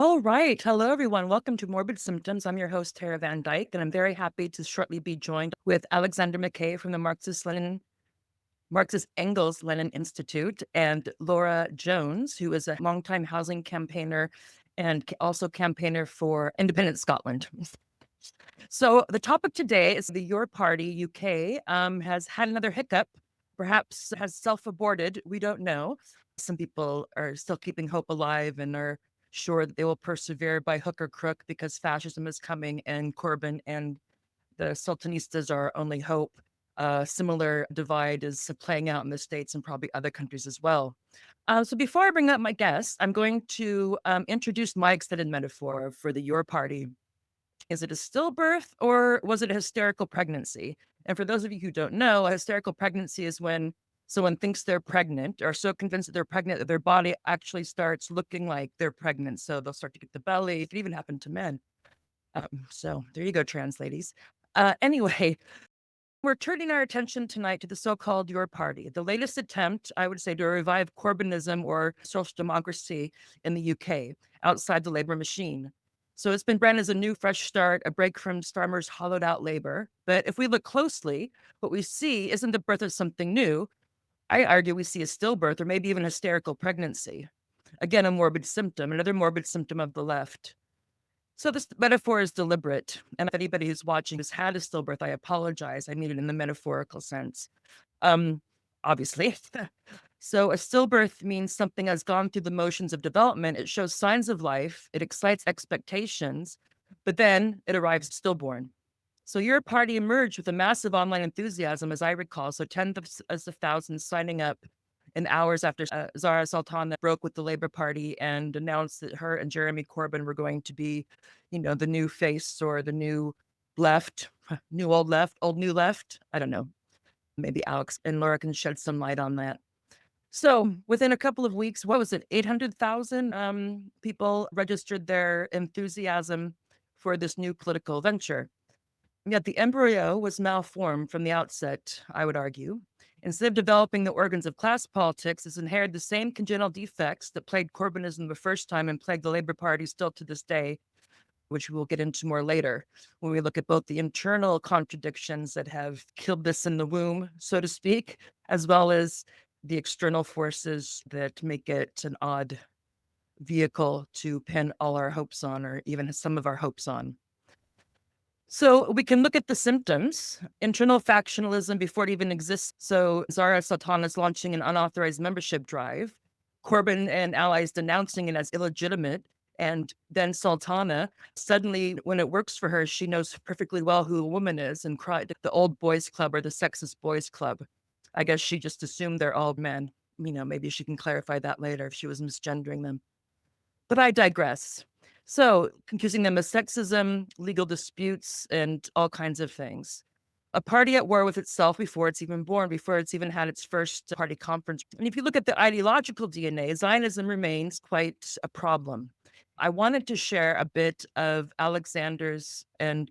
All right. Hello, everyone. Welcome to Morbid Symptoms. I'm your host, Tara Van Dyke, and I'm very happy to shortly be joined with Alexander McKay from the Marxist Engels Lenin Institute, and Laura Jones, who is a longtime housing campaigner and also campaigner for independent Scotland. So the topic today is the Your Party UK has had another hiccup, perhaps has self-aborted. We don't know. Some people are still keeping hope alive and are sure that they will persevere by hook or crook because fascism is coming and Corbyn and the Sultanistas are our only hope. Similar divide is playing out in the States and probably other countries as well. So before I bring up my guest, I'm going to introduce my extended metaphor for the Your Party. Is it a stillbirth or was it a hysterical pregnancy? And for those of you who don't know, a hysterical pregnancy is when someone thinks they're pregnant or so convinced that they're pregnant that their body actually starts looking like they're pregnant. So they'll start to get the belly. It can even happen to men. So there you go, trans ladies. Anyway, we're turning our attention tonight to the so-called Your Party, the latest attempt, I would say, to revive Corbynism or social democracy in the UK outside the labor machine. So it's been branded as a new, fresh start, a break from Starmer's hollowed out labor. But if we look closely, what we see isn't the birth of something new. I argue we see a stillbirth or maybe even hysterical pregnancy. Again, a morbid symptom, another morbid symptom of the left. So this metaphor is deliberate. And if anybody who's watching has had a stillbirth, I apologize. I mean it in the metaphorical sense. Um, Obviously. So a stillbirth means something has gone through the motions of development. It shows signs of life. It excites expectations, but then it arrives stillborn. So your party emerged with a massive online enthusiasm, as I recall. So tens of thousands signing up in hours after Zara Sultana broke with the Labour Party and announced that her and Jeremy Corbyn were going to be, the new face or the new left, new old left, old new left. I don't know. Maybe Alex and Laura can shed some light on that. So within a couple of weeks, what was it? 800,000 people registered their enthusiasm for this new political venture. Yet the embryo was malformed from the outset, I would argue. Instead of developing the organs of class politics, it's inherited the same congenital defects that plagued Corbynism the first time and plague the Labour Party still to this day, which we'll get into more later, when we look at both the internal contradictions that have killed this in the womb, so to speak, as well as the external forces that make it an odd vehicle to pin all our hopes on, or even some of our hopes on. So we can look at the symptoms. Internal factionalism before it even exists. So Zara Sultana is launching an unauthorized membership drive. Corbyn and allies denouncing it as illegitimate. And then Sultana, suddenly, when it works for her, she knows perfectly well who a woman is and cried the old boys club or the sexist boys club. I guess she just assumed they're all men. Maybe she can clarify that later if she was misgendering them. But I digress. So, confusing them as sexism, legal disputes, and all kinds of things. A party at war with itself before it's even born, before it's even had its first party conference. And if you look at the ideological DNA, Zionism remains quite a problem. I wanted to share a bit of Alexander's and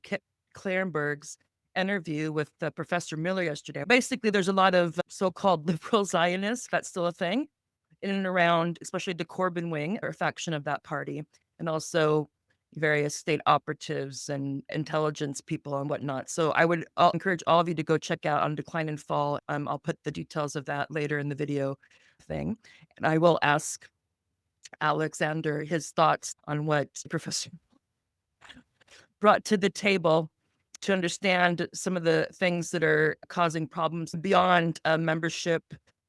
Clarenberg's interview with Professor Miller yesterday. Basically, there's a lot of so-called liberal Zionists, that's still a thing, in and around, especially the Corbyn wing or faction of that party, and also various state operatives and intelligence people and whatnot. So I'll encourage all of you to go check out On Decline and Fall. I'll put the details of that later in the video thing. And I will ask Alexander his thoughts on what Professor brought to the table to understand some of the things that are causing problems beyond membership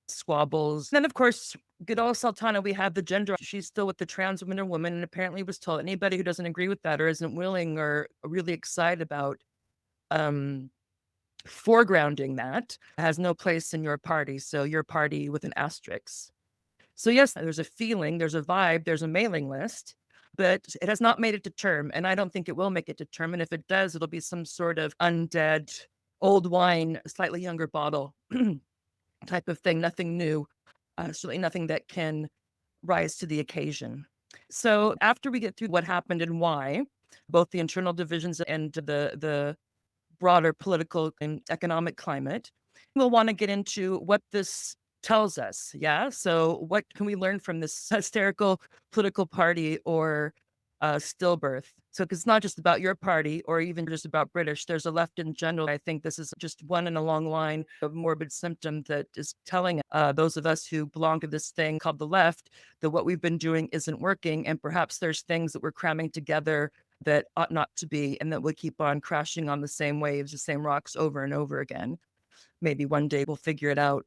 squabbles. Then, of course, good old Sultana, we have the gender. She's still with the trans woman or woman, and apparently was told anybody who doesn't agree with that or isn't willing or really excited about um, foregrounding that has no place in your party. So your party with an asterisk. So yes, there's a feeling, there's a vibe, there's a mailing list, but it has not made it to term. And I don't think it will make it to term. And if it does, it'll be some sort of undead, old wine, slightly younger bottle type of thing, nothing new, certainly nothing that can rise to the occasion. So after we get through what happened and why, both the internal divisions and the broader political and economic climate, we'll want to get into what this tells us. Yeah. So what can we learn from this hysterical political party or stillbirth. So it's not just about your party or even just about British. There's a left in general. I think this is just one in a long line of morbid symptom that is telling those of us who belong to this thing called the left that what we've been doing isn't working. And perhaps there's things that we're cramming together that ought not to be, and that will keep on crashing on the same waves, the same rocks over and over again. Maybe one day we'll figure it out.